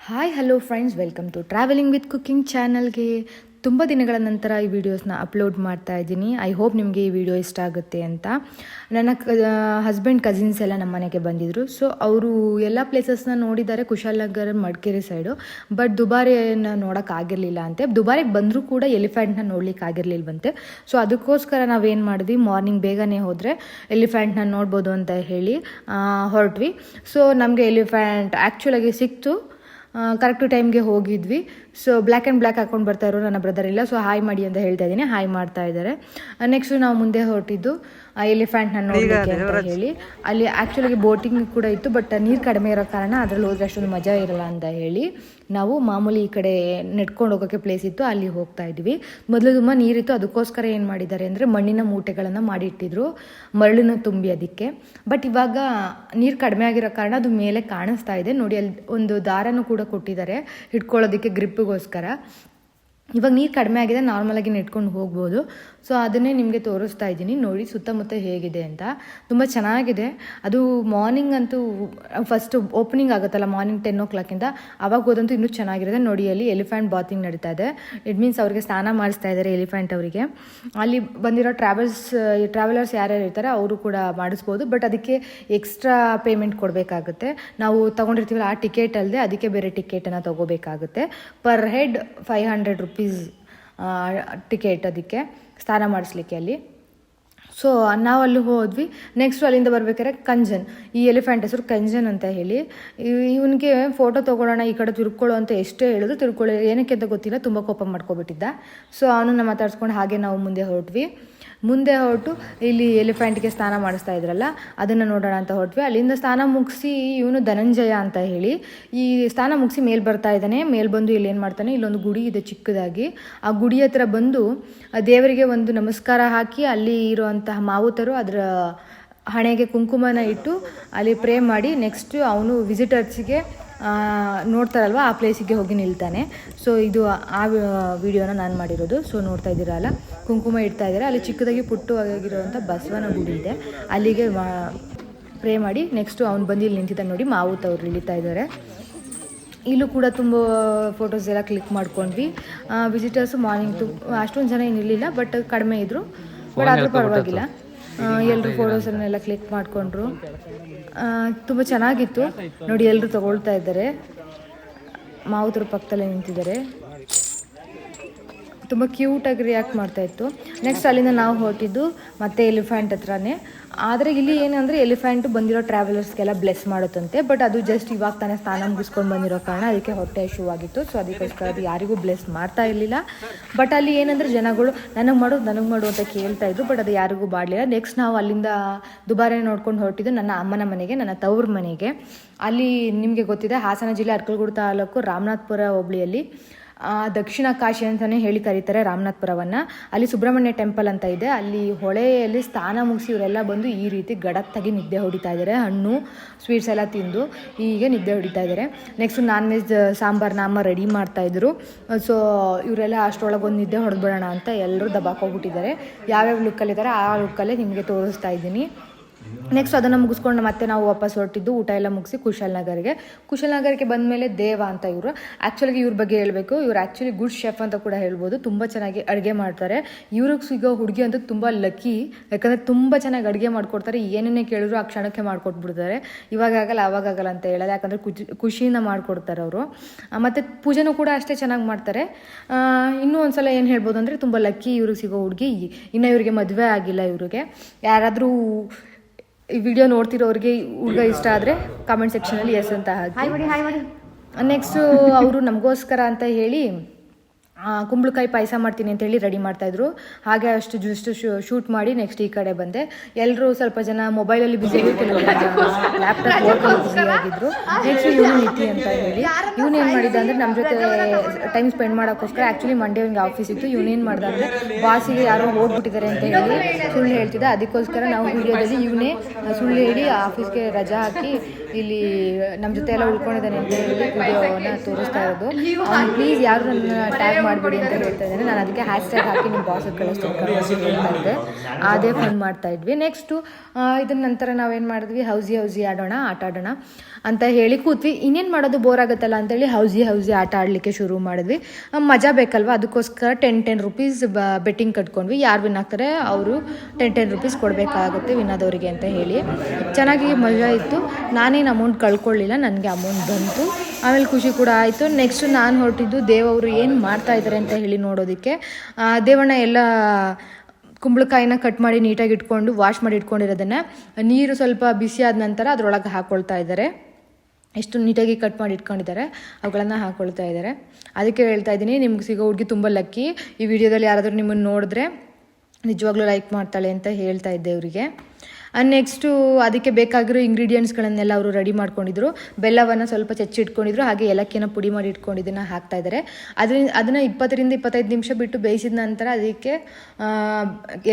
Hi hello friends, welcome to travelling with cooking ಚಾನಲ್ಗೆ. ತುಂಬ ದಿನಗಳ ನಂತರ ಈ ವಿಡಿಯೋಸ್ನ ಅಪ್ಲೋಡ್ ಮಾಡ್ತಾ ಇದ್ದೀನಿ. ಐ ಹೋಪ್ ನಿಮಗೆ ಈ ವಿಡಿಯೋ ಇಷ್ಟ ಆಗುತ್ತೆ ಅಂತ. ನನ್ನ ಹಸ್ಬೆಂಡ್ ಕಸಿನ್ಸ್ ಎಲ್ಲ ನಮ್ಮ ಮನೆಗೆ ಬಂದಿದ್ದರು. ಸೊ ಅವರು ಎಲ್ಲ ಪ್ಲೇಸಸ್ನ ನೋಡಿದ್ದಾರೆ, ಕುಶಾಲನಗರ, ಮಡಿಕೇರಿ ಸೈಡು. ಬಟ್ ದುಬಾರಿಯನ್ನು ನೋಡೋಕ್ಕಾಗಿರಲಿಲ್ಲ ಅಂತೆ. ದುಬಾರಿಗೆ ಬಂದರೂ ಕೂಡ ಎಲಿಫೆಂಟ್ನ ನೋಡ್ಲಿಕ್ಕೆ ಆಗಿರಲಿಲ್ವಂತೆ. ಸೊ ಅದಕ್ಕೋಸ್ಕರ ನಾವೇನು ಮಾಡಿದ್ವಿ, ಮಾರ್ನಿಂಗ್ ಬೇಗನೆ ಹೋದರೆ ಎಲಿಫೆಂಟ್ನ ನೋಡ್ಬೋದು ಅಂತ ಹೇಳಿ ಹೊರಟ್ವಿ. ಸೊ ನಮಗೆ ಎಲಿಫೆಂಟ್ ಆ್ಯಕ್ಚುಲಾಗಿ ಸಿಕ್ತು. ಕರೆಕ್ಟು ಟೈಮ್ಗೆ ಹೋಗಿದ್ವಿ. ಸೊ ಬ್ಲ್ಯಾಕ್ ಆ್ಯಂಡ್ ಬ್ಲ್ಯಾಕ್ ಹಾಕೊಂಡು ಬರ್ತಾ ಇರೋ ನನ್ನ ಬ್ರದರ್ ಇಲ್ಲ. ಸೊ ಹಾಯ್ ಮಾಡಿ ಅಂತ ಹೇಳ್ತಾ ಇದ್ದೀನಿ, ಹಾಯ್ ಮಾಡ್ತಾ ಇದ್ದಾರೆ. ನೆಕ್ಸ್ಟು ನಾವು ಮುಂದೆ ಹೊರಟಿದ್ದು ಎಲಿಫೆಂಟ್ನ ನೋಡಲಿಕ್ಕೆ ಅಂತ ಹೇಳಿ. ಅಲ್ಲಿ ಆ್ಯಕ್ಚುಲಾಗಿ ಬೋಟಿಂಗ್ ಕೂಡ ಇತ್ತು, ಬಟ್ ನೀರು ಕಡಿಮೆ ಇರೋ ಕಾರಣ ಅದರಲ್ಲಿ ಹೋದ್ರೆ ಅಷ್ಟೊಂದು ಮಜಾ ಇರಲ್ಲ ಅಂತ ಹೇಳಿ ನಾವು ಮಾಮೂಲಿ ಈ ಕಡೆ ನೆಟ್ಕೊಂಡು ಹೋಗೋಕ್ಕೆ ಪ್ಲೇಸ್ ಇತ್ತು, ಅಲ್ಲಿ ಹೋಗ್ತಾ ಇದ್ವಿ. ಮೊದಲು ತುಂಬ ನೀರಿತ್ತು, ಅದಕ್ಕೋಸ್ಕರ ಏನು ಮಾಡಿದ್ದಾರೆ ಅಂದರೆ ಮಣ್ಣಿನ ಮೂಟೆಗಳನ್ನು ಮಾಡಿಟ್ಟಿದ್ರು, ಮರಳನ್ನ ತುಂಬಿ ಅದಕ್ಕೆ. ಬಟ್ ಇವಾಗ ನೀರು ಕಡಿಮೆ ಆಗಿರೋ ಕಾರಣ ಅದು ಮೇಲೆ ಕಾಣಿಸ್ತಾ ಇದೆ ನೋಡಿ. ಅಲ್ಲಿ ಒಂದು ದಾರನೂ ಕೂಡ ಕೊಟ್ಟಿದ್ದಾರೆ ಹಿಡ್ಕೊಳ್ಳೋದಕ್ಕೆ, ಗ್ರಿಪ್ಪಿಗೋಸ್ಕರ. ಇವಾಗ ನೀರು ಕಡಿಮೆ ಆಗಿದೆ, ನಾರ್ಮಲಾಗಿ ನೆಟ್ಕೊಂಡು ಹೋಗ್ಬೋದು. ಸೊ ಅದನ್ನೇ ನಿಮಗೆ ತೋರಿಸ್ತಾ ಇದ್ದೀನಿ ನೋಡಿ, ಸುತ್ತಮುತ್ತ ಹೇಗಿದೆ ಅಂತ. ತುಂಬ ಚೆನ್ನಾಗಿದೆ. ಅದು ಮಾರ್ನಿಂಗ್ ಅಂತೂ ಫಸ್ಟ್ ಓಪನಿಂಗ್ ಆಗುತ್ತಲ್ಲ ಮಾರ್ನಿಂಗ್ 10 o'clock ಆವಾಗ ಹೋದಂತೂ ಇನ್ನೂ ಚೆನ್ನಾಗಿರುತ್ತೆ ನೋಡಿ. ಅಲ್ಲಿ ಎಲಿಫೆಂಟ್ ಬಾತಿಂಗ್ ನಡೀತಾ ಇದೆ. ಇಟ್ ಮೀನ್ಸ್ ಅವ್ರಿಗೆ ಸ್ನಾನ ಮಾಡಿಸ್ತಾ ಇದ್ದಾರೆ ಎಲಿಫೆಂಟ್ ಅವರಿಗೆ. ಅಲ್ಲಿ ಬಂದಿರೋ ಟ್ರಾವೆಲರ್ಸ್ ಯಾರ್ಯಾರು ಇರ್ತಾರೆ ಅವರು ಕೂಡ ಮಾಡಿಸ್ಬೋದು, ಬಟ್ ಅದಕ್ಕೆ ಎಕ್ಸ್ಟ್ರಾ ಪೇಮೆಂಟ್ ಕೊಡಬೇಕಾಗುತ್ತೆ. ನಾವು ತೊಗೊಂಡಿರ್ತೀವಲ್ಲ ಆ ಟಿಕೆಟ್ ಅಲ್ಲದೆ ಅದಕ್ಕೆ ಬೇರೆ ಟಿಕೆಟನ್ನು ತೊಗೋಬೇಕಾಗುತ್ತೆ. ಪರ್ ಹೆಡ್ 500 rupees ಟಿಕೆಟ್ ಅದಕ್ಕೆ ಸ್ನಾನ ಮಾಡಿಸ್ಲಿಕ್ಕೆ ಅಲ್ಲಿ. ಸೊ ನಾವು ಅಲ್ಲಿ ಹೋದ್ವಿ. ನೆಕ್ಸ್ಟು ಅಲ್ಲಿಂದ ಬರ್ಬೇಕಾದ್ರೆ ಕಂಜನ್, ಈ ಎಲಿಫೆಂಟ್ ಹೆಸರು ಕಂಜನ್ ಅಂತ ಹೇಳಿ. ಇವನಿಗೆ ಫೋಟೋ ತೊಗೊಳ್ಳೋಣ, ಈ ಕಡೆ ತಿರ್ಕೊಳ್ಳೋ ಅಂತ ಎಷ್ಟೇ ಹೇಳಿದ್ರು ತಿರ್ಕೊಳ್ಳಿ, ಏನಕ್ಕೆ ಅಂತ ಗೊತ್ತಿಲ್ಲ, ತುಂಬ ಕೋಪ ಮಾಡ್ಕೊಬಿಟ್ಟಿದ್ದ. ಸೊ ಅವನನ್ನು ಮಾತಾಡ್ಸ್ಕೊಂಡು ಹಾಗೆ ನಾವು ಮುಂದೆ ಹೊರಟು ಇಲ್ಲಿ ಎಲಿಫೆಂಟ್ಗೆ ಸ್ನಾನ ಮಾಡಿಸ್ತಾ ಇದ್ರಲ್ಲ ಅದನ್ನು ನೋಡೋಣ ಅಂತ ಹೊರಟ್ವಿ. ಅಲ್ಲಿಂದ ಸ್ನಾನ ಮುಗಿಸಿ ಇವನು ಧನಂಜಯ ಅಂತ ಹೇಳಿ ಈ ಸ್ನಾನ ಮುಗಿಸಿ ಮೇಲೆ ಬರ್ತಾ ಇದ್ದಾನೆ. ಮೇಲೆ ಬಂದು ಇಲ್ಲಿ ಏನು ಮಾಡ್ತಾನೆ, ಇಲ್ಲೊಂದು ಗುಡಿ ಇದೆ ಚಿಕ್ಕದಾಗಿ. ಆ ಗುಡಿ ಹತ್ರ ಬಂದು ದೇವರಿಗೆ ಒಂದು ನಮಸ್ಕಾರ ಹಾಕಿ ಅಲ್ಲಿ ಇರುವಂತಹ ಮಾವುತರು ಅದರ ಹಣೆಗೆ ಕುಂಕುಮನ ಇಟ್ಟು ಅಲ್ಲಿ ಪ್ರೇ ಮಾಡಿ ನೆಕ್ಸ್ಟ್ ಅವನು ವಿಸಿಟರ್ಸಿಗೆ ನೋಡ್ತಾರಲ್ವ ಆ ಪ್ಲೇಸಿಗೆ ಹೋಗಿ ನಿಲ್ತಾನೆ. ಸೊ ಇದು ಆ ವಿಡಿಯೋನ ನಾನು ಮಾಡಿರೋದು. ಸೊ ನೋಡ್ತಾ ಇದ್ದೀರಲ್ಲ, ಕುಂಕುಮ ಇಡ್ತಾ ಇದ್ದಾರೆ. ಅಲ್ಲಿ ಚಿಕ್ಕದಾಗಿ ಪುಟ್ಟವಾಗಿರುವಂಥ ಬಸವನ ಗುಡಿ ಇದೆ, ಅಲ್ಲಿಗೆ ಪ್ರೇ ಮಾಡಿ ನೆಕ್ಸ್ಟು ಅವ್ನು ಬಂದು ಇಲ್ಲಿ ನಿಂತಿದ್ದಾನೆ ನೋಡಿ, ಮಾವುತ ಅವ್ರು ಇಳಿತಾ ಇದ್ದಾರೆ. ಇಲ್ಲೂ ಕೂಡ ತುಂಬ ಫೋಟೋಸ್ ಎಲ್ಲ ಕ್ಲಿಕ್ ಮಾಡ್ಕೊಂಡ್ವಿ. ವಿಸಿಟರ್ಸು ಮಾರ್ನಿಂಗ್ ಅಷ್ಟೊಂದು ಜನ ಏನಿರಲಿಲ್ಲ, ಬಟ್ ಕಡಿಮೆ ಇದ್ದರು. ಬಟ್ ಆದರೂ ಪರವಾಗಿಲ್ಲ, ಎಲ್ಲರೂ ಫೋಟೋಸನ್ನೆಲ್ಲ ಕ್ಲಿಕ್ ಮಾಡಿಕೊಂಡ್ರು. ತುಂಬ ಚೆನ್ನಾಗಿತ್ತು ನೋಡಿ, ಎಲ್ಲರೂ ತಗೊಳ್ತಾ ಇದ್ದಾರೆ. ಮಾವುತರ ಪಕ್ಕದಲ್ಲೇ ನಿಂತಿದ್ದಾರೆ, ತುಂಬ ಕ್ಯೂಟಾಗಿ ರಿಯಾಕ್ಟ್ ಮಾಡ್ತಾಯಿತ್ತು. ನೆಕ್ಸ್ಟ್ ಅಲ್ಲಿಂದ ನಾವು ಹೊರಟಿದ್ದು ಮತ್ತೆ ಎಲಿಫೆಂಟ್ ಹತ್ರನೇ. ಆದರೆ ಇಲ್ಲಿ ಏನಂದರೆ ಎಲಿಫೆಂಟು ಬಂದಿರೋ ಟ್ರಾವೆಲರ್ಸ್ಗೆಲ್ಲ ಬ್ಲೆಸ್ ಮಾಡುತ್ತಂತೆ. ಬಟ್ ಅದು ಜಸ್ಟ್ ಇವಾಗ ತಾನೇ ಸ್ನಾನ ಮುಗಿಸ್ಕೊಂಡು ಬಂದಿರೋ ಕಾರಣ ಅದಕ್ಕೆ ಹೊಟ್ಟೆ ಇಶ್ಯೂ ಆಗಿತ್ತು. ಸೊ ಅದಕ್ಕೋಸ್ಕರ ಅದು ಯಾರಿಗೂ ಬ್ಲೆಸ್ ಮಾಡ್ತಾ ಇರಲಿಲ್ಲ. ಬಟ್ ಅಲ್ಲಿ ಏನಂದರೆ ಜನಗಳು ನನಗೆ ಮಾಡು ಅಂತ ಕೇಳ್ತಾ ಇದ್ರು, ಬಟ್ ಅದು ಯಾರಿಗೂ ಮಾಡಲಿಲ್ಲ. ನೆಕ್ಸ್ಟ್ ನಾವು ಅಲ್ಲಿಂದ ದುಬಾರಿ ನೋಡ್ಕೊಂಡು ಹೊರಟಿದ್ದು ನನ್ನ ಅಮ್ಮನ ಮನೆಗೆ, ನನ್ನ ತವ್ರ ಮನೆಗೆ. ಅಲ್ಲಿ ನಿಮಗೆ ಗೊತ್ತಿದೆ, ಹಾಸನ ಜಿಲ್ಲೆ ಅರ್ಕಲಗೂಡು ತಾಲೂಕು ರಾಮನಾಥಪುರ ಹೋಬಳಿಯಲ್ಲಿ ದಕ್ಷಿಣ ಕಾಶಿ ಅಂತಲೇ ಹೇಳಿ ಕರೀತಾರೆ ರಾಮನಾಥಪುರವನ್ನು. ಅಲ್ಲಿ ಸುಬ್ರಹ್ಮಣ್ಯ ಟೆಂಪಲ್ ಅಂತ ಇದೆ. ಅಲ್ಲಿ ಹೊಳೆಯಲ್ಲಿ ಸ್ನಾನ ಮುಗಿಸಿ ಇವರೆಲ್ಲ ಬಂದು ಈ ರೀತಿ ಗಡತ್ತಾಗಿ ನಿದ್ದೆ ಹೊಡಿತಾ ಇದ್ದಾರೆ. ಹಣ್ಣು ಸ್ವೀಟ್ಸ್ ಎಲ್ಲ ತಿಂದು ಹೀಗೆ ನಿದ್ದೆ ಹೊಡಿತಾ ಇದ್ದಾರೆ. ನೆಕ್ಸ್ಟ್ ನಾನ್ ವೆಜ್ ಸಾಂಬಾರನ್ನ ಅಮ್ಮ ರೆಡಿ ಮಾಡ್ತಾಯಿದ್ರು. ಸೊ ಇವರೆಲ್ಲ ಅಷ್ಟರೊಳಗೆ ಒಂದು ನಿದ್ದೆ ಹೊಡೆದ್ಬಿಡೋಣ ಅಂತ ಎಲ್ಲರೂ ದಬಾಕೋಗ್ಬಿಟ್ಟಿದ್ದಾರೆ. ಯಾವ್ಯಾವ ಲುಕ್ಕಲ್ಲಿದ್ದಾರೆ ಆ ಲುಕ್ಕಲ್ಲೇ ನಿಮಗೆ ತೋರಿಸ್ತಾ ಇದ್ದೀನಿ. ನೆಕ್ಸ್ಟ್ ಅದನ್ನು ಮುಗಿಸ್ಕೊಂಡು ಮತ್ತೆ ನಾವು ವಾಪಸ್ ಹೊರಟಿದ್ದು, ಊಟ ಎಲ್ಲ ಮುಗಿಸಿ ಕುಶಾಲನಗರಕ್ಕೆ ಬಂದಮೇಲೆ ದೇವ ಅಂತ ಇವರು. ಆ್ಯಕ್ಚುಲಾಗಿ ಇವ್ರ ಬಗ್ಗೆ ಹೇಳಬೇಕು, ಇವ್ರು ಆ್ಯಕ್ಚುಲಿ ಗುಡ್ ಶೆಫ್ ಅಂತ ಕೂಡ ಹೇಳ್ಬೋದು. ತುಂಬ ಚೆನ್ನಾಗಿ ಅಡುಗೆ ಮಾಡ್ತಾರೆ. ಇವ್ರಿಗೆ ಸಿಗೋ ಹುಡುಗಿ ಅಂತೂ ತುಂಬ ಲಕ್ಕಿ, ಯಾಕಂದರೆ ತುಂಬ ಚೆನ್ನಾಗಿ ಅಡುಗೆ ಮಾಡಿಕೊಡ್ತಾರೆ. ಏನೇನೇ ಕೇಳಿದ್ರು ಆ ಕ್ಷಣಕ್ಕೆ ಮಾಡಿಕೊಟ್ಬಿಡ್ತಾರೆ. ಇವಾಗಲ್ಲ ಅವಾಗಲ್ಲ ಅಂತ ಹೇಳಲ್ಲ, ಯಾಕಂದರೆ ಖುಷಿಯಿಂದ ಮಾಡಿಕೊಡ್ತಾರೆ ಅವರು. ಮತ್ತು ಪೂಜೆನೂ ಕೂಡ ಅಷ್ಟೇ ಚೆನ್ನಾಗಿ ಮಾಡ್ತಾರೆ. ಇನ್ನೂ ಒಂದು ಸಲ ಏನು ಹೇಳ್ಬೋದು ಅಂದರೆ ತುಂಬ ಲಕ್ಕಿ ಇವ್ರಿಗೆ ಸಿಗೋ ಹುಡುಗಿ. ಇನ್ನು ಇವ್ರಿಗೆ ಮದುವೆ ಆಗಿಲ್ಲ. ಇವ್ರಿಗೆ ಯಾರಾದರೂ ಈ ವಿಡಿಯೋ ನೋಡ್ತಿರೋರಿಗೆ ಹುಡುಗ ಇಷ್ಟ ಆದರೆ ಕಾಮೆಂಟ್ ಸೆಕ್ಷನಲ್ಲಿ ಎಸ್ ಅಂತ ಹಾಕಿ. ನೆಕ್ಸ್ಟು ಅವರು ನಮಗೋಸ್ಕರ ಅಂತ ಹೇಳಿ ಕುಂಬಳಕಾಯಿ ಪಾಯಸ ಮಾಡ್ತೀನಿ ಅಂತ ಹೇಳಿ ರೆಡಿ ಮಾಡ್ತಾಯಿದ್ರು. ಹಾಗೆ ಅಷ್ಟು ಶೂಟ್ ಮಾಡಿ ನೆಕ್ಸ್ಟ್ ಈ ಕಡೆ ಬಂದೆ. ಎಲ್ಲರೂ ಸ್ವಲ್ಪ ಜನ ಮೊಬೈಲಲ್ಲಿ ಬ್ಯುಸಿ ಆಗಿದ್ರು, ಲ್ಯಾಪ್ಟಾಪ್ ವರ್ಕಲ್ಲಿ ಬ್ಯುಸಿ ಆಗಿದ್ರು. ನೆಕ್ಸ್ಟ್ ಇವನು ನಿತಿ ಅಂತ ಹೇಳಿ ಇವನೇನು ಮಾಡಿದ ಅಂದರೆ ನಮ್ಮ ಜೊತೆ ಟೈಮ್ ಸ್ಪೆಂಡ್ ಮಾಡೋಕ್ಕೋಸ್ಕರ, ಆ್ಯಕ್ಚುಲಿ ಮಂಡೇ ಅವ್ನಿಗೆ ಆಫೀಸ್ ಇತ್ತು. ಇವನೇನು ಮಾಡ್ದ ಅಂದರೆ ಬಾಸಿಗೆ ಯಾರೋ ಹೋಗ್ಬಿಟ್ಟಿದ್ದಾರೆ ಅಂತ ಹೇಳಿ ಸುಳ್ಳು ಹೇಳ್ತಿದ್ದ. ಅದಕ್ಕೋಸ್ಕರ ನಾವು ವಿಡಿಯೋದಲ್ಲಿ ಇವನೇ ಸುಳ್ಳು ಹೇಳಿ ಆಫೀಸ್ಗೆ ರಜಾ ಹಾಕಿ ಇಲ್ಲಿ ನಮ್ಮ ಜೊತೆ ಎಲ್ಲ ಉಳ್ಕೊಂಡಿದ್ದಾನೆ ಅಂತ ಹೇಳಿ ವಿಡಿಯೋನ ತೋರಿಸ್ತಾ ಇರೋದು. ಪ್ಲೀಸ್ ಯಾರು ನನ್ನ ಟ್ಯಾಗ್ ಮಾಡಬೇಡಿ ಅಂತ ಹೇಳ್ತಾ ಇದ್ದಾನೆ. ನಾನು ಅದಕ್ಕೆ ಹ್ಯಾಶ್ಟ್ಯಾಗ್ ಹಾಕಿ ನಿಮ್ಮ ಬಾಸಿಗೆ ಕಳಿಸ್ತೀನಿ ಹೇಳ್ತಾ ಇದ್ದೆ. ಅದೇ ಫನ್ ಮಾಡ್ತಾ ಇದ್ವಿ. ನೆಕ್ಸ್ಟು ಇದನ್ನ ನಂತರ ನಾವೇನು ಮಾಡಿದ್ವಿ, ಹೌಸಿ ಆಟ ಆಡೋಣ ಅಂತ ಹೇಳಿ ಕೂತ್ವಿ. ಇನ್ನೇನು ಮಾಡೋದು, ಬೋರ್ ಆಗುತ್ತಲ್ಲ ಅಂತೇಳಿ ಹೌಸಿ ಆಟ ಆಡಲಿಕ್ಕೆ ಶುರು ಮಾಡಿದ್ವಿ. ಮಜಾ ಬೇಕಲ್ವ, ಅದಕ್ಕೋಸ್ಕರ 10 ರೂಪೀಸ್ ಬೆಟ್ಟಿಂಗ್ ಕಟ್ಕೊಂಡ್ವಿ. ಯಾರು ವಿನ್ ಆಗ್ತಾರೆ ಅವರು 10 ರೂಪೀಸ್ ಕೊಡಬೇಕಾಗುತ್ತೆ ವಿನ್ನೋದವರಿಗೆ ಅಂತ ಹೇಳಿ. ಚೆನ್ನಾಗಿ ಮಜಾ ಇತ್ತು. ನಾನೇನು ಅಮೌಂಟ್ ಕಳ್ಕೊಳ್ಳಿಲ್ಲ, ನನಗೆ ಅಮೌಂಟ್ ಬಂತು. ಆಮೇಲೆ ಖುಷಿ ಕೂಡ ಆಯಿತು. ನೆಕ್ಸ್ಟ್ ನಾನು ಹೊರಟಿದ್ದು ದೇವರು ಏನು ಮಾಡ್ತಾ ಇದ್ದಾರೆ ಅಂತ ಹೇಳಿ ನೋಡೋದಕ್ಕೆ. ದೇವಣ್ಣ ಎಲ್ಲ ಕುಂಬಳಕಾಯಿನ ಕಟ್ ಮಾಡಿ ನೀಟಾಗಿ ಇಟ್ಕೊಂಡು ವಾಶ್ ಮಾಡಿ ಇಟ್ಕೊಂಡಿರೋದನ್ನು ನೀರು ಸ್ವಲ್ಪ ಬಿಸಿ ಆದ ನಂತರ ಅದರೊಳಗೆ ಹಾಕ್ಕೊಳ್ತಾ ಇದ್ದಾರೆ. ಎಷ್ಟು ನೀಟಾಗಿ ಕಟ್ ಮಾಡಿ ಇಟ್ಕೊಂಡಿದ್ದಾರೆ ಅವುಗಳನ್ನು ಹಾಕ್ಕೊಳ್ತಾ ಇದ್ದಾರೆ. ಅದಕ್ಕೆ ಹೇಳ್ತಾ ಇದ್ದೀನಿ, ನಿಮ್ಗೆ ಸಿಗೋ ಹುಡುಗಿ ತುಂಬ ಲಕ್ಕಿ. ಈ ವಿಡಿಯೋದಲ್ಲಿ ಯಾರಾದರೂ ನಿಮ್ಮನ್ನು ನೋಡಿದ್ರೆ ನಿಜವಾಗ್ಲೂ ಲೈಕ್ ಮಾಡ್ತಾಳೆ ಅಂತ ಹೇಳ್ತಾ ಇದ್ದೆ ಅವರಿಗೆ. ನೆಕ್ಸ್ಟು ಅದಕ್ಕೆ ಬೇಕಾಗಿರೋ ಇಂಗ್ರೀಡಿಯೆಂಟ್ಸ್ಗಳನ್ನೆಲ್ಲ ಅವರು ರೆಡಿ ಮಾಡ್ಕೊಂಡಿದ್ರು. ಬೆಲ್ಲವನ್ನು ಸ್ವಲ್ಪ ಚೆಚ್ಚಿಟ್ಕೊಂಡಿದ್ರು, ಹಾಗೆ ಏಲಕ್ಕಿನ ಪುಡಿ ಮಾಡಿ ಇಟ್ಕೊಂಡಿದ್ದನ್ನು ಹಾಕ್ತಾ ಇದ್ದಾರೆ. ಅದನ್ನು 20 ರಿಂದ 25 ನಿಮಿಷ ಬಿಟ್ಟು ಬೇಯಿಸಿದ ನಂತರ ಅದಕ್ಕೆ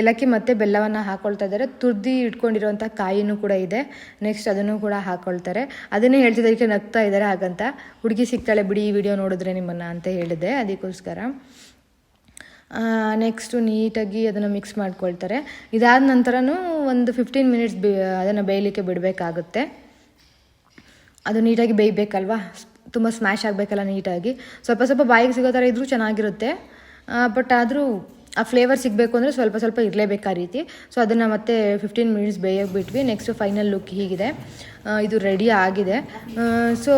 ಏಲಕ್ಕಿ ಮತ್ತು ಬೆಲ್ಲವನ್ನು ಹಾಕ್ಕೊಳ್ತಾ ಇದ್ದಾರೆ. ತುರ್ದಿ ಇಟ್ಕೊಂಡಿರೋಂಥ ಕಾಯಿನೂ ಕೂಡ ಇದೆ, ನೆಕ್ಸ್ಟ್ ಅದನ್ನು ಕೂಡ ಹಾಕ್ಕೊಳ್ತಾರೆ. ಅದನ್ನೇ ಹೇಳ್ತಿದ್ದಕ್ಕೆ ನಗ್ತಾ ಇದ್ದಾರೆ. ಹಾಗಂತ ಹುಡುಗಿ ಸಿಗ್ತಾಳೆ ಬಿಡಿ ಈ ವಿಡಿಯೋ ನೋಡಿದ್ರೆ ನಿಮ್ಮನ್ನು ಅಂತ ಹೇಳಿದೆ, ಅದಕ್ಕೋಸ್ಕರ. ನೆಕ್ಸ್ಟು ನೀಟಾಗಿ ಅದನ್ನು ಮಿಕ್ಸ್ ಮಾಡ್ಕೊಳ್ತಾರೆ. ಇದಾದ ನಂತರನೂ ಒಂದು 15 ಮಿನಿಟ್ಸ್ ಅದನ್ನು ಬೇಯಲಿಕ್ಕೆ ಬಿಡಬೇಕಾಗುತ್ತೆ. ಅದು ನೀಟಾಗಿ ಬೇಯಬೇಕಲ್ವಾ, ತುಂಬ ಸ್ಮ್ಯಾಶ್ ಆಗಬೇಕಲ್ಲ ನೀಟಾಗಿ. ಸ್ವಲ್ಪ ಬಾಯಿಗೆ ಸಿಗೋ ಥರ ಇದ್ರೂ ಚೆನ್ನಾಗಿರುತ್ತೆ. ಬಟ್ ಆದರೂ ಆ ಫ್ಲೇವರ್ ಸಿಗಬೇಕು ಅಂದರೆ ಸ್ವಲ್ಪ ಇರಲೇಬೇಕು ಆ ರೀತಿ. ಸೊ ಅದನ್ನು ಮತ್ತೆ 15 ಮಿನಿಟ್ಸ್ ಬೇಯೋಕೆ ಬಿಟ್ವಿ. ನೆಕ್ಸ್ಟ್ ಫೈನಲ್ ಲುಕ್ ಹೀಗಿದೆ. ಇದು ರೆಡಿ ಆಗಿದೆ. ಸೊ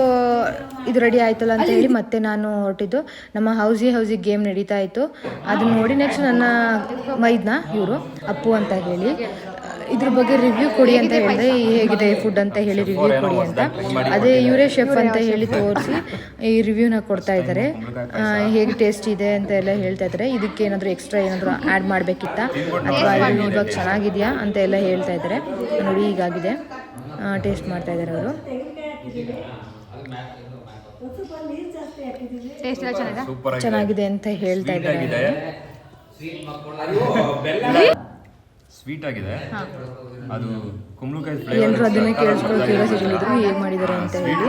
ಇದು ರೆಡಿ ಆಯ್ತಲ್ಲ ಅಂತ ಹೇಳಿ ಮತ್ತೆ ನಾನು ಹೊರಟಿದ್ದು. ನಮ್ಮ ಹೌಸಿ ಗೇಮ್ ನಡೀತಾ ಇತ್ತು, ಅದನ್ನ ನೋಡಿ ನೆಕ್ಸ್ಟ್ ನನ್ನ ಮೈದ್ನ ಇವರು ಅಪ್ಪು ಅಂತ ಹೇಳಿ ಇದ್ರ ಬಗ್ಗೆ ರಿವ್ಯೂ ಕೊಡಿ ಅಂತ ಹೇಳಿದೆ. ಹೇಗಿದೆ ಫುಡ್ ಅಂತ ಹೇಳಿ ರಿವ್ಯೂ ಕೊಡಿ ಅಂತ. ಅದೇ ಇವರೇ ಶೆಫ್ ಅಂತ ಹೇಳಿ ತೋರಿಸಿ ಈ ರಿವ್ಯೂನ ಕೊಡ್ತಾ ಇದ್ದಾರೆ. ಹೇಗೆ ಟೇಸ್ಟ್ ಇದೆ ಅಂತ ಎಲ್ಲ ಹೇಳ್ತಾ ಇದ್ದಾರೆ. ಇದಕ್ಕೆ ಏನಾದರೂ ಎಕ್ಸ್ಟ್ರಾ ಏನಾದರೂ ಆ್ಯಡ್ ಮಾಡಬೇಕಿತ್ತಾ ಅಥವಾ ಇವಾಗ ಚೆನ್ನಾಗಿದೆಯಾ ಅಂತ ಎಲ್ಲ ಹೇಳ್ತಾ ಇದ್ದಾರೆ. ನೋಡಿ ಹೀಗಾಗಿದೆ, ಟೇಸ್ಟ್ ಮಾಡ್ತಾ ಇದ್ದಾರೆ ಅವರು. ಚೆನ್ನಾಗಿದೆ ಅಂತ ಹೇಳ್ತಾ ಇದ್ದಾರೆ. ಸ್ವೀಟ್ ಆಗಿದೆ ಅದು ಕುಂಬಳಕಾಯಿ. ಎಲ್ಲರೂ ಅದನ್ನೇ ಕೇಳಿಸ್ಕೊಂಡು ಕ್ಯೂರಿಯಾಸಿಟಿ ಇದ್ರು ಹೇಗೆ ಮಾಡಿದ್ದಾರೆ ಅಂತ ಹೇಳಿ.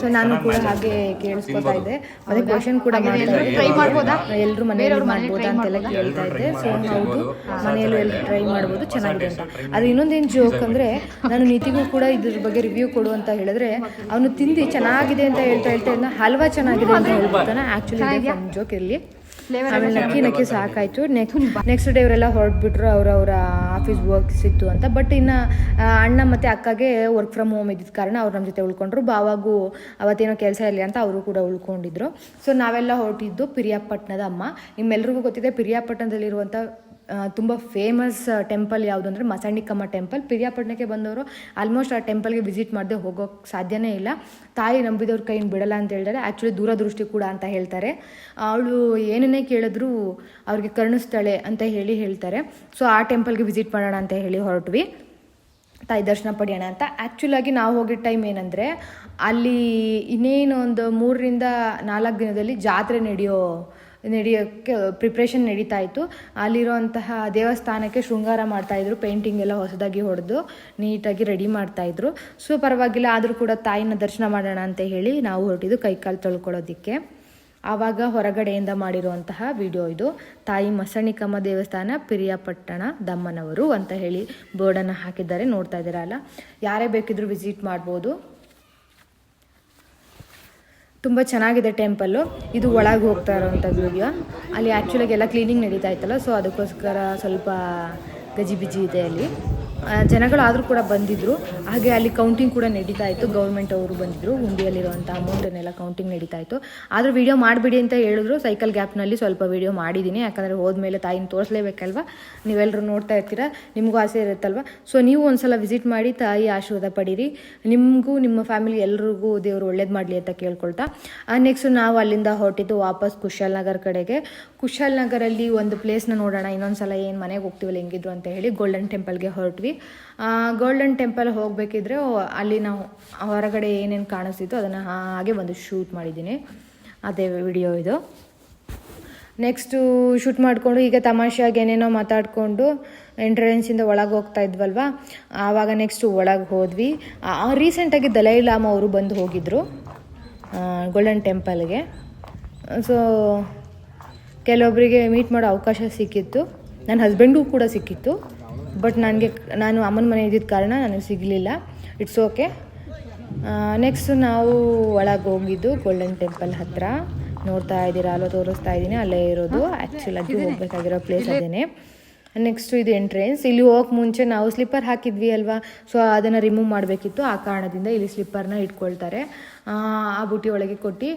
ಸೊ ನಾನು ಕೂಡ ಹಾಗೆ ಕೇಳಿಸ್ಕೊತಾ ಇದ್ದೆ, ಮತ್ತೆ ಕ್ವಶನ್ ಕೂಡ ಮಾಡ್ತಾ ಎಲ್ಲರೂ ಮನೆಯಲ್ಲಿ ಮಾಡ್ಬೋದಾ ಅಂತೆಲ್ಲ ಕೇಳ್ತಾ ಇದ್ದೆ. ಸೊ ಹೌದು, ಮನೆಯಲ್ಲೂ ಎಲ್ಲರೂ ಟ್ರೈ ಮಾಡ್ಬೋದು, ಚೆನ್ನಾಗಿದೆ ಅಂತ. ಅದು ಇನ್ನೊಂದೇನು ಜೋಕ್ ಅಂದರೆ, ನಾನು ನೀತಿಗೂ ಕೂಡ ಇದ್ರ ಬಗ್ಗೆ ರಿವ್ಯೂ ಕೊಡು ಅಂತ ಹೇಳಿದ್ರೆ ಅವನು ತಿಂದು ಚೆನ್ನಾಗಿದೆ ಅಂತ ಹೇಳ್ತಾ ಹಲ್ವಾ ಚೆನ್ನಾಗಿದೆ ಅಂತ ಹೇಳ್ಬಿಡ್ತಾನೆ. ಆ್ಯಕ್ಚುಲಿ ಜೋಕ್ ಇರಲಿ. ಆಮೇಲೆ ನಕ್ಕಿ ಸಾಕಾಯಿತು. ನೆಕ್ಸ್ಟ್ ಡೇ ಅವರೆಲ್ಲ ಹೊರಟ್ಬಿಟ್ರು, ಅವರ ಆಫೀಸ್ ವರ್ಕ್ಸ್ ಇತ್ತು ಅಂತ. ಬಟ್ ಇನ್ನು ಅಣ್ಣ ಮತ್ತು ಅಕ್ಕಗೆ ವರ್ಕ್ ಫ್ರಮ್ ಹೋಮ್ ಇದ್ದಿದ್ದ ಕಾರಣ ಅವ್ರು ನಮ್ಮ ಜೊತೆ ಉಳ್ಕೊಂಡ್ರು. ಬಾವಾಗೂ ಅವತ್ತೇನೋ ಕೆಲಸ ಇರಲಿ ಅಂತ ಅವರು ಕೂಡ ಉಳ್ಕೊಂಡಿದ್ರು. ಸೊ ನಾವೆಲ್ಲ ಹೊರಟಿದ್ದು ಪಿರಿಯಾಪಟ್ಟಣದ ಅಮ್ಮ. ನಿಮ್ಮೆಲ್ರಿಗೂ ಗೊತ್ತಿದೆ, ಪಿರಿಯಾಪಟ್ಟಣದಲ್ಲಿರುವಂಥ ತುಂಬ ಫೇಮಸ್ ಟೆಂಪಲ್ ಯಾವುದು ಅಂದರೆ ಮಸಣಿಕಮ್ಮ ಟೆಂಪಲ್. ಪಿರಿಯಾಪಟ್ಟಣಕ್ಕೆ ಬಂದವರು ಆಲ್ಮೋಸ್ಟ್ ಆ ಟೆಂಪಲ್ಗೆ ವಿಸಿಟ್ ಮಾಡದೆ ಹೋಗೋಕ್ಕೆ ಸಾಧ್ಯನೇ ಇಲ್ಲ. ತಾಯಿ ನಂಬಿದವ್ರ ಕೈಯಿಂದ ಬಿಡಲ್ಲ ಅಂತ ಹೇಳ್ತಾರೆ. ಆ್ಯಕ್ಚುಲಿ ದೂರದೃಷ್ಟಿ ಕೂಡ ಅಂತ ಹೇಳ್ತಾರೆ. ಅವಳು ಏನನ್ನೇ ಕೇಳಿದ್ರು ಅವ್ರಿಗೆ ಕರುಣಿಸ್ತಾಳೆ ಅಂತ ಹೇಳ್ತಾರೆ. ಸೊ ಆ ಟೆಂಪಲ್ಗೆ ವಿಸಿಟ್ ಮಾಡೋಣ ಅಂತ ಹೇಳಿ ಹೊರಟ್ವಿ, ತಾಯಿ ದರ್ಶನ ಪಡೆಯೋಣ ಅಂತ. ಆ್ಯಕ್ಚುಲಾಗಿ ನಾವು ಹೋಗಿದ್ದ ಟೈಮ್ ಏನಂದರೆ, ಅಲ್ಲಿ ಇನ್ನೇನು ಒಂದು 3 ರಿಂದ 4 ದಿನದಲ್ಲಿ ಜಾತ್ರೆ ನಡೆಯೋಕ್ಕೆ ಪ್ರಿಪ್ರೇಷನ್ ನಡೀತಾ ಇತ್ತು. ಅಲ್ಲಿರುವಂತಹ ದೇವಸ್ಥಾನಕ್ಕೆ ಶೃಂಗಾರ ಮಾಡ್ತಾಯಿದ್ರು, ಪೇಂಟಿಂಗ್ ಎಲ್ಲ ಹೊಸದಾಗಿ ಹೊಡೆದು ನೀಟಾಗಿ ರೆಡಿ ಮಾಡ್ತಾಯಿದ್ರು. ಸೊ ಪರವಾಗಿಲ್ಲ, ಆದರೂ ಕೂಡ ತಾಯಿನ ದರ್ಶನ ಮಾಡೋಣ ಅಂತ ಹೇಳಿ ನಾವು ಹೊರಟಿದ್ದು ಕೈಕಾಲು ತೊಳ್ಕೊಳ್ಳೋದಕ್ಕೆ. ಆವಾಗ ಹೊರಗಡೆಯಿಂದ ಮಾಡಿರುವಂತಹ ವಿಡಿಯೋ ಇದು. ತಾಯಿ ಮಸಣಿಕಮ್ಮ ದೇವಸ್ಥಾನ, ಪಿರಿಯಾಪಟ್ಟಣ ದಮ್ಮನವರು ಅಂತ ಹೇಳಿ ಬೋರ್ಡನ್ನು ಹಾಕಿದ್ದಾರೆ, ನೋಡ್ತಾ ಇದ್ದೀರಾ ಅಲ್ಲ. ಯಾರೇ ಬೇಕಿದ್ರೂ ವಿಸಿಟ್ ಮಾಡ್ಬೋದು. ತುಂಬ ಚೆನ್ನಾಗಿದೆ ಟೆಂಪಲ್ಲು. ಇದು ಒಳಗೆ ಹೋಗ್ತಾ ಇರೋವಂಥ ವಿಡಿಯೋ. ಅಲ್ಲಿ ಆ್ಯಕ್ಚುಲಾಗಿ ಎಲ್ಲ ಕ್ಲೀನಿಂಗ್ ನಡೀತಾ ಇತ್ತಲ್ಲ, ಸೊ ಅದಕ್ಕೋಸ್ಕರ ಸ್ವಲ್ಪ ಗಜಿಬಿಜಿ ಇದೆ ಅಲ್ಲಿ. ಜನಗಳಾದರೂ ಕೂಡ ಬಂದಿದ್ದರು. ಹಾಗೆ ಅಲ್ಲಿ ಕೌಂಟಿಂಗ್ ಕೂಡ ನಡೀತಾ ಇತ್ತು. ಗೌರ್ಮೆಂಟ್ ಅವರು ಬಂದಿದ್ದರು, ಹುಂಡಿಯಲ್ಲಿರುವಂಥ ಅಮೌಂಟನ್ನೆಲ್ಲ ಕೌಂಟಿಂಗ್ ನಡೀತಾ ಇತ್ತು. ಆದರೂ ವೀಡಿಯೋ ಮಾಡಿಬಿಡಿ ಅಂತ ಹೇಳಿದ್ರು. ಸೈಕಲ್ ಗ್ಯಾಪ್ನಲ್ಲಿ ಸ್ವಲ್ಪ ವೀಡಿಯೋ ಮಾಡಿದ್ದೀನಿ, ಯಾಕಂದರೆ ಹೋದ್ಮೇಲೆ ತಾಯಿನ ತೋರಿಸ್ಲೇಬೇಕಲ್ವ. ನೀವೆಲ್ಲರೂ ನೋಡ್ತಾ ಇರ್ತೀರ, ನಿಮಗೂ ಆಸೆ ಇರುತ್ತಲ್ವ. ಸೊ ನೀವು ಒಂದ್ಸಲ ವಿಸಿಟ್ ಮಾಡಿ ತಾಯಿ ಆಶೀರ್ವಾದ ಪಡೀರಿ. ನಿಮಗೂ ನಿಮ್ಮ ಫ್ಯಾಮಿಲಿ ಎಲ್ರಿಗೂ ದೇವರು ಒಳ್ಳೇದು ಮಾಡಲಿ ಅಂತ ಕೇಳ್ಕೊಳ್ತಾ ನೆಕ್ಸ್ಟ್ ನಾವು ಅಲ್ಲಿಂದ ಹೊರಟಿದ್ದು ವಾಪಸ್ ಕುಶಾಲನಗರ ಕಡೆಗೆ. ಕುಶಾಲನಗರಲ್ಲಿ ಒಂದು ಪ್ಲೇಸ್ನ ನೋಡೋಣ, ಇನ್ನೊಂದ್ಸಲ ಏನು ಮನೆಗೆ ಹೋಗ್ತೀವಲ್ಲ ಹೆಂಗಿದ್ರು ಅಂತ ಹೇಳಿ ಗೋಲ್ಡನ್ ಟೆಂಪಲ್ಗೆ ಹೊರಟ್ವಿ. ಗೋಲ್ಡನ್ ಟೆಂಪಲ್ ಹೋಗಬೇಕಿದ್ರೆ ಅಲ್ಲಿ ನಾವು ಹೊರಗಡೆ ಏನೇನು ಕಾಣಿಸ್ತಿತ್ತು ಅದನ್ನು ಹಾಗೆ ಒಂದು ಶೂಟ್ ಮಾಡಿದ್ದೀನಿ, ಅದೇ ವಿಡಿಯೋ ಇದು. ನೆಕ್ಸ್ಟು ಶೂಟ್ ಮಾಡಿಕೊಂಡು ಈಗ ತಮಾಷೆಯಾಗಿ ಏನೇನೋ ಮಾತಾಡಿಕೊಂಡು ಎಂಟ್ರೆನ್ಸಿಂದ ಒಳಗೆ ಹೋಗ್ತಾ ಇದ್ವಲ್ವ, ಆವಾಗ ನೆಕ್ಸ್ಟು ಒಳಗೆ ಹೋದ್ವಿ. ರೀಸೆಂಟಾಗಿ ದಲೈ ಲಾಮಾ ಅವರು ಬಂದು ಹೋಗಿದ್ದರು ಗೋಲ್ಡನ್ ಟೆಂಪಲ್ಗೆ. ಸೊ ಕೆಲವೊಬ್ಬರಿಗೆ ಮೀಟ್ ಮಾಡೋ ಅವಕಾಶ ಸಿಕ್ಕಿತ್ತು, ನನ್ನ ಹಸ್ಬೆಂಡ್ಗೂ ಕೂಡ ಸಿಕ್ಕಿತ್ತು. ಬಟ್ ನಾನು ಅಮ್ಮನ ಮನೆ ಇದ್ದಿದ್ದ ಕಾರಣ ನನಗೆ ಸಿಗಲಿಲ್ಲ. It's okay. ನೆಕ್ಸ್ಟ್ ನಾವು ಒಳಗೆ ಹೋಗಿದ್ದು ಗೋಲ್ಡನ್ ಟೆಂಪಲ್ ಹತ್ರ. ನೋಡ್ತಾ ಇದ್ದೀರಾ, ಅಲ್ಲೋ ತೋರಿಸ್ತಾ ಇದ್ದೀನಿ, ಅಲ್ಲೇ ಇರೋದು. ಆ್ಯಕ್ಚುಲಾಗಿ ಹೋಗಬೇಕಾಗಿರೋ ಪ್ಲೇಸ್ ಅದೇನೆ. ನೆಕ್ಸ್ಟು ಇದು ಎಂಟ್ರೆನ್ಸ್. ಇಲ್ಲಿ ಹೋಗಕ್ಕೆ ಮುಂಚೆ ನಾವು ಸ್ಲಿಪ್ಪರ್ ಹಾಕಿದ್ವಿ ಅಲ್ವಾ, ಸೊ ಅದನ್ನು ರಿಮೂವ್ ಮಾಡಬೇಕಿತ್ತು. ಆ ಕಾರಣದಿಂದ ಇಲ್ಲಿ ಸ್ಲಿಪ್ಪರ್ನ ಇಟ್ಕೊಳ್ತಾರೆ. ಆ ಬುಟ್ಟಿ ಒಳಗೆ ಕೊಟ್ಟು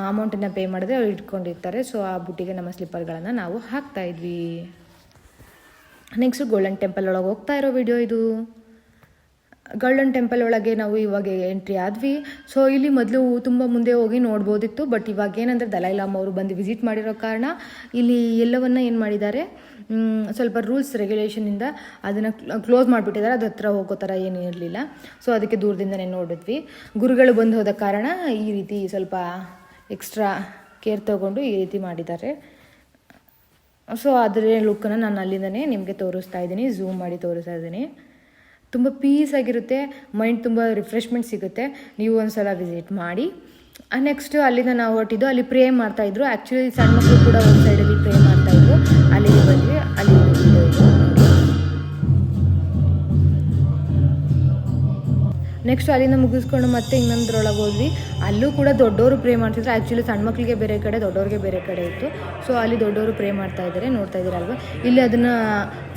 ಅಮೌಂಟನ್ನು ಪೇ ಮಾಡಿದ್ರೆ ಅವ್ರು ಇಟ್ಕೊಂಡಿರ್ತಾರೆ. ಸೊ ಆ ಬುಟ್ಟಿಗೆ ನಮ್ಮ ಸ್ಲಿಪ್ಪರ್ಗಳನ್ನು ನಾವು ಹಾಕ್ತಾಯಿದ್ವಿ. ನೆಕ್ಸ್ಟು ಗೋಲ್ಡನ್ ಟೆಂಪಲ್ ಒಳಗೆ ಹೋಗ್ತಾ ಇರೋ ವಿಡಿಯೋ ಇದು. ಗೋಲ್ಡನ್ ಟೆಂಪಲ್ ಒಳಗೆ ನಾವು ಇವಾಗ ಎಂಟ್ರಿ ಆದ್ವಿ. ಸೊ ಇಲ್ಲಿ ಮೊದಲು ತುಂಬ ಮುಂದೆ ಹೋಗಿ ನೋಡ್ಬೋದಿತ್ತು. ಬಟ್ ಇವಾಗ ಏನಂದರೆ ದಲೈ ಲಾಮಾ ಅವರು ಬಂದು ವಿಸಿಟ್ ಮಾಡಿರೋ ಕಾರಣ ಇಲ್ಲಿ ಎಲ್ಲವನ್ನ ಏನು ಮಾಡಿದ್ದಾರೆ, ಸ್ವಲ್ಪ ರೂಲ್ಸ್ ರೆಗ್ಯುಲೇಷನಿಂದ ಅದನ್ನು ಕ್ಲೋಸ್ ಮಾಡಿಬಿಟ್ಟಿದ್ದಾರೆ. ಅದು ಹತ್ರ ಹೋಗೋ ಥರ ಏನೂ ಇರಲಿಲ್ಲ. ಸೊ ಅದಕ್ಕೆ ದೂರದಿಂದನೇ ನೋಡಿದ್ವಿ. ಗುರುಗಳು ಬಂದು ಹೋದ ಕಾರಣ ಈ ರೀತಿ ಸ್ವಲ್ಪ ಎಕ್ಸ್ಟ್ರಾ ಕೇರ್ ತೊಗೊಂಡು ಈ ರೀತಿ ಮಾಡಿದ್ದಾರೆ. ಸೊ ಅದರ ಲುಕ್ಕನ್ನು ನಾನು ಅಲ್ಲಿಂದನೇ ನಿಮಗೆ ತೋರಿಸ್ತಾ ಇದ್ದೀನಿ, ಝೂಮ್ ಮಾಡಿ ತೋರಿಸ್ತಾ ಇದ್ದೀನಿ. ತುಂಬ ಪೀಸಾಗಿರುತ್ತೆ, ಮೈಂಡ್ ತುಂಬ ರಿಫ್ರೆಶ್ಮೆಂಟ್ ಸಿಗುತ್ತೆ. ನೀವು ಒಂದು ಸಲ ವಿಸಿಟ್ ಮಾಡಿ. ನೆಕ್ಸ್ಟು ಅಲ್ಲಿಂದ ನಾವು ಹೊರಟಿದ್ದು, ಅಲ್ಲಿ ಪ್ರೇ ಮಾಡ್ತಾಯಿದ್ರು. ಆ್ಯಕ್ಚುಲಿ ಸಣ್ಣ ಮಕ್ಕಳು ಕೂಡ ಒಂದು ಸೈಡಲ್ಲಿ ಪ್ರೇ ಮಾಡ್ತಾಯಿದ್ರು. ಅಲ್ಲಿಗೆ ಬಂದ್ವಿ. ಅಲ್ಲಿ ನೆಕ್ಸ್ಟ್ ಅಲ್ಲಿಂದ ಮುಗಿಸ್ಕೊಂಡು ಮತ್ತೆ ಇನ್ನೊಂದ್ರೊಳಗೆ ಹೋದ್ವಿ. ಅಲ್ಲೂ ಕೂಡ ದೊಡ್ಡವರು ಪ್ರೇ ಮಾಡ್ತಿದ್ರು. ಆ್ಯಕ್ಚುಲಿ ಸಣ್ಣ ಮಕ್ಕಳಿಗೆ ಬೇರೆ ಕಡೆ, ದೊಡ್ಡವ್ರಿಗೆ ಬೇರೆ ಕಡೆ ಇತ್ತು. ಸೊ ಅಲ್ಲಿ ದೊಡ್ಡವರು ಪ್ರೇ ಮಾಡ್ತಾ ಇದ್ದಾರೆ, ನೋಡ್ತಾ ಇದ್ದೀರಲ್ವ. ಇಲ್ಲಿ ಅದನ್ನು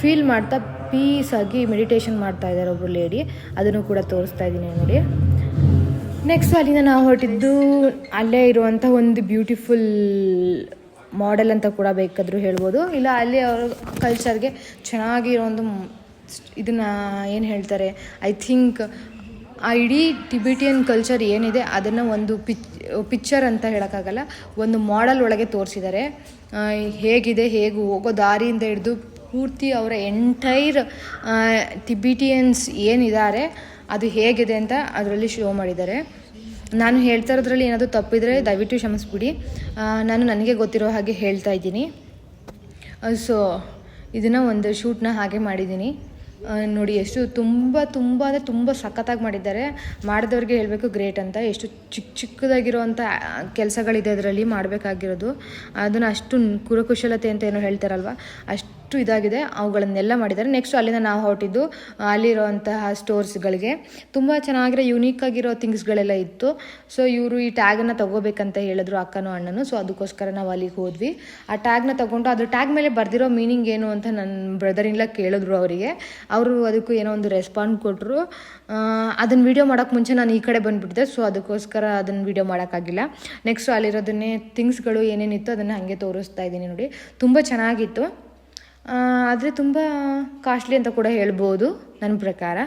ಫೀಲ್ ಮಾಡ್ತಾ ಪೀಸಾಗಿ ಮೆಡಿಟೇಷನ್ ಮಾಡ್ತಾ ಇದ್ದಾರೆ ಒಬ್ಬರು ಲೇಡಿ. ಅದನ್ನು ಕೂಡ ತೋರಿಸ್ತಾ ಇದ್ದೀನಿ ನೋಡಿ. ನೆಕ್ಸ್ಟ್ ಅಲ್ಲಿಂದ ನಾವು ಹೊರಟಿದ್ದು ಅಲ್ಲೇ ಇರುವಂಥ ಒಂದು ಬ್ಯೂಟಿಫುಲ್ ಮಾಡೆಲ್ ಅಂತ ಕೂಡ ಬೇಕಾದರೂ ಹೇಳ್ಬೋದು. ಇಲ್ಲ ಅಲ್ಲಿ ಅವರ ಕಲ್ಚರ್ಗೆ ಚೆನ್ನಾಗಿರೋ ಒಂದು ಇದನ್ನು ಏನು ಹೇಳ್ತಾರೆ, ಐ ಥಿಂಕ್ ಆ ಇಡೀ ಟಿಬೆಟಿಯನ್ ಕಲ್ಚರ್ ಏನಿದೆ ಅದನ್ನು ಒಂದು ಪಿಕ್ಚರ್ ಅಂತ ಹೇಳೋಕ್ಕಾಗಲ್ಲ, ಒಂದು ಮಾಡೆಲ್ ಒಳಗೆ ತೋರಿಸಿದ್ದಾರೆ. ಹೇಗಿದೆ, ಹೇಗೆ ಹೋಗೋ ದಾರಿಯಿಂದ ಹಿಡಿದು ಪೂರ್ತಿ ಅವರ ಎಂಟೈರ್ ಟಿಬೆಟಿಯನ್ಸ್ ಏನಿದ್ದಾರೆ ಅದು ಹೇಗಿದೆ ಅಂತ ಅದರಲ್ಲಿ ಶೋ ಮಾಡಿದ್ದಾರೆ. ನಾನು ಹೇಳ್ತಾ ಇರೋದ್ರಲ್ಲಿ ಏನಾದರೂ ತಪ್ಪಿದರೆ ದಯವಿಟ್ಟು ಕ್ಷಮಿಸ್ಬಿಡಿ. ನಾನು ನನಗೆ ಗೊತ್ತಿರೋ ಹಾಗೆ ಹೇಳ್ತಾ ಇದ್ದೀನಿ. ಸೊ ಇದನ್ನು ಒಂದು ಶೂಟ್ನ ಹಾಗೆ ಮಾಡಿದ್ದೀನಿ ನೋಡಿ. ಎಷ್ಟು ತುಂಬ ಅಂದರೆ ತುಂಬ ಸಖತ್ತಾಗಿ ಮಾಡಿದ್ದಾರೆ. ಮಾಡಿದವ್ರಿಗೆ ಹೇಳಬೇಕು ಗ್ರೇಟ್ ಅಂತ. ಎಷ್ಟು ಚಿಕ್ಕದಾಗಿರೋವಂಥ ಕೆಲಸಗಳಿದೆ ಅದರಲ್ಲಿ ಮಾಡಬೇಕಾಗಿರೋದು. ಅದನ್ನು ಅಷ್ಟು ಕುಶಲತೆ ಅಂತ ಏನೋ ಹೇಳ್ತಾರಲ್ವ, ಅಷ್ಟು ಇದಾಗಿದೆ. ಅವುಗಳನ್ನೆಲ್ಲ ಮಾಡಿದ್ದಾರೆ. ನೆಕ್ಸ್ಟ್ ಅಲ್ಲಿಂದ ನಾವು ಹೊರಟಿದ್ದು ಅಲ್ಲಿರೋವಂತಹ ಸ್ಟೋರ್ಸ್ಗಳಿಗೆ. ತುಂಬ ಚೆನ್ನಾಗಿರೋ ಯುನೀಕ್ ಆಗಿರೋ ಥಿಂಗ್ಸ್ಗಳೆಲ್ಲ ಇತ್ತು. ಸೊ ಇವರು ಈ ಟ್ಯಾಗನ್ನು ತೊಗೋಬೇಕಂತ ಹೇಳಿದ್ರು ಅಕ್ಕನೂ ಅಣ್ಣನೂ. ಸೊ ಅದಕ್ಕೋಸ್ಕರ ನಾವು ಅಲ್ಲಿಗೆ ಹೋದ್ವಿ. ಆ ಟ್ಯಾಗ್ನ ತೊಗೊಂಡು ಅದ್ರ ಟ್ಯಾಗ್ ಮೇಲೆ ಬರೆದಿರೋ ಮೀನಿಂಗ್ ಏನು ಅಂತ ನನ್ನ ಬ್ರದರ್ ಇಲ್ಲ ಕೇಳಿದ್ರು ಅವರಿಗೆ. ಅವರು ಅದಕ್ಕೂ ಏನೋ ಒಂದು ರೆಸ್ಪಾಂಡ್ ಕೊಟ್ಟರು. ಅದನ್ನು ವೀಡಿಯೋ ಮಾಡೋಕ್ಕೆ ಮುಂಚೆ ನಾನು ಈ ಕಡೆ ಬಂದುಬಿಟ್ಟಿದ್ದೆ. ಸೊ ಅದಕ್ಕೋಸ್ಕರ ಅದನ್ನು ವೀಡಿಯೋ ಮಾಡೋಕ್ಕಾಗಿಲ್ಲ. ನೆಕ್ಸ್ಟ್ ಅಲ್ಲಿರೋದನ್ನೇ ಥಿಂಗ್ಸ್ಗಳು ಏನೇನಿತ್ತು ಅದನ್ನು ಹಾಗೆ ತೋರಿಸ್ತಾ ಇದ್ದೀನಿ ನೋಡಿ. ತುಂಬ ಚೆನ್ನಾಗಿತ್ತು, ಆದರೆ ತುಂಬ ಕಾಸ್ಟ್ಲಿ ಅಂತ ಕೂಡ ಹೇಳ್ಬೋದು ನನ್ನ ಪ್ರಕಾರ.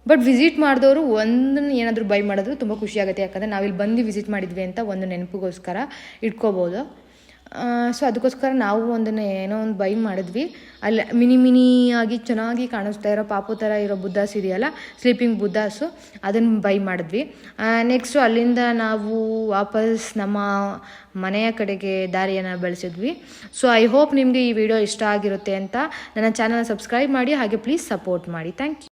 ಬಟ್ ವಿಸಿಟ್ ಮಾಡಿದವರು ಒಂದನ್ನು ಏನಾದರೂ ಬೈ ಮಾಡಿದ್ರು ತುಂಬ ಖುಷಿಯಾಗುತ್ತೆ. ಯಾಕಂದರೆ ನಾವಿಲ್ಲಿ ಬಂದು ವಿಸಿಟ್ ಮಾಡಿದ್ವಿ ಅಂತ ಒಂದು ನೆನಪಿಗೋಸ್ಕರ ಇಟ್ಕೋಬೋದು. ಸೊ ಅದಕ್ಕೋಸ್ಕರ ನಾವು ಒಂದನ್ನು ಏನೋ ಒಂದು ಬೈ ಮಾಡಿದ್ವಿ. ಅಲ್ಲಿ ಮಿನಿಯಾಗಿ ಚೆನ್ನಾಗಿ ಕಾಣಿಸ್ತಾ ಇರೋ ಪಾಪು ಥರ ಇರೋ ಬುದ್ಧಾಸ್ ಇದೆಯಲ್ಲ, ಸ್ಲೀಪಿಂಗ್ ಬುದ್ಧಾಸು, ಅದನ್ನು ಬೈ ಮಾಡಿದ್ವಿ. ನೆಕ್ಸ್ಟು ಅಲ್ಲಿಂದ ನಾವು ವಾಪಸ್ ನಮ್ಮ ಮನೆಯ ಕಡೆಗೆ ದಾರಿಯನ್ನು ಬೆಳೆಸಿದ್ವಿ. ಸೊ ಐ ಹೋಪ್ ನಿಮಗೆ ಈ ವಿಡಿಯೋ ಇಷ್ಟ ಆಗಿರುತ್ತೆ ಅಂತ. ನನ್ನ ಚಾನಲ್ನ ಸಬ್ಸ್ಕ್ರೈಬ್ ಮಾಡಿ, ಹಾಗೆ ಪ್ಲೀಸ್ ಸಪೋರ್ಟ್ ಮಾಡಿ. Thank you.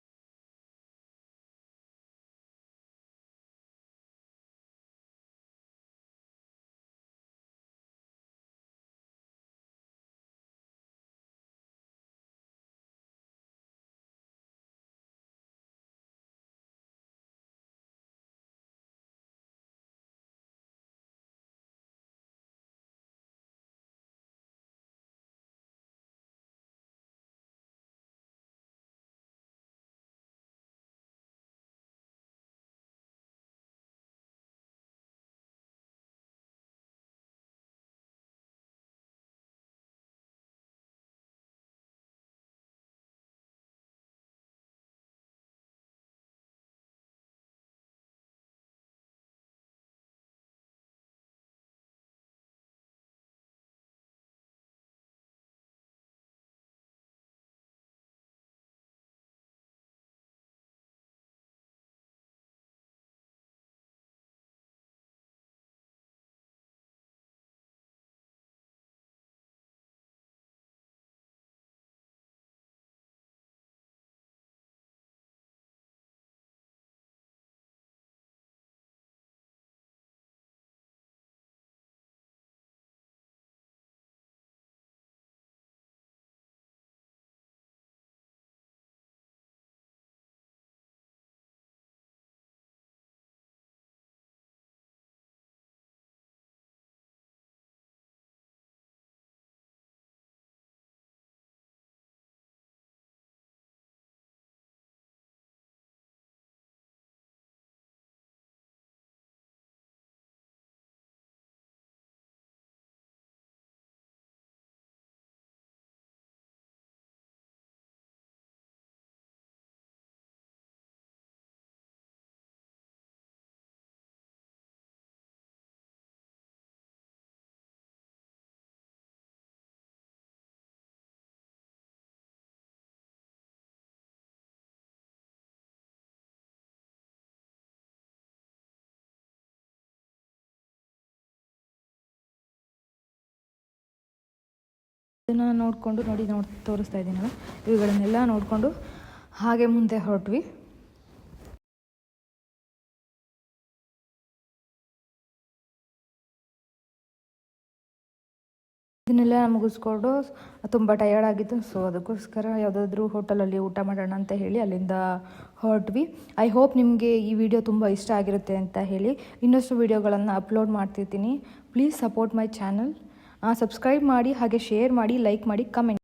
ಇದನ್ನು ನೋಡಿಕೊಂಡು ತೋರಿಸ್ತಾ ಇದ್ದೀನಲ್ಲ, ಇವುಗಳನ್ನೆಲ್ಲ ನೋಡಿಕೊಂಡು ಹಾಗೆ ಮುಂದೆ ಹೊರಟ್ವಿ. ಇದನ್ನೆಲ್ಲ ಮುಗಿಸ್ಕೊಂಡು ತುಂಬ ಟಯರ್ಡ್ ಆಗಿತ್ತು. ಸೊ ಅದಕ್ಕೋಸ್ಕರ ಯಾವುದಾದ್ರೂ ಹೋಟೆಲಲ್ಲಿ ಊಟ ಮಾಡೋಣ ಅಂತ ಹೇಳಿ ಅಲ್ಲಿಂದ ಹೊರಟ್ವಿ. ಐ ಹೋಪ್ ನಿಮಗೆ ಈ ವಿಡಿಯೋ ತುಂಬ ಇಷ್ಟ ಆಗಿರುತ್ತೆ ಅಂತ ಹೇಳಿ ಇನ್ನಷ್ಟು ವಿಡಿಯೋಗಳನ್ನು ಅಪ್ಲೋಡ್ ಮಾಡ್ತಿರ್ತೀನಿ. Please support my channel. Subscribe ಮಾಡಿ, ಹಾಗೆ ಶೇರ್ ಮಾಡಿ, ಲೈಕ್ ಮಾಡಿ, ಕಮೆಂಟ್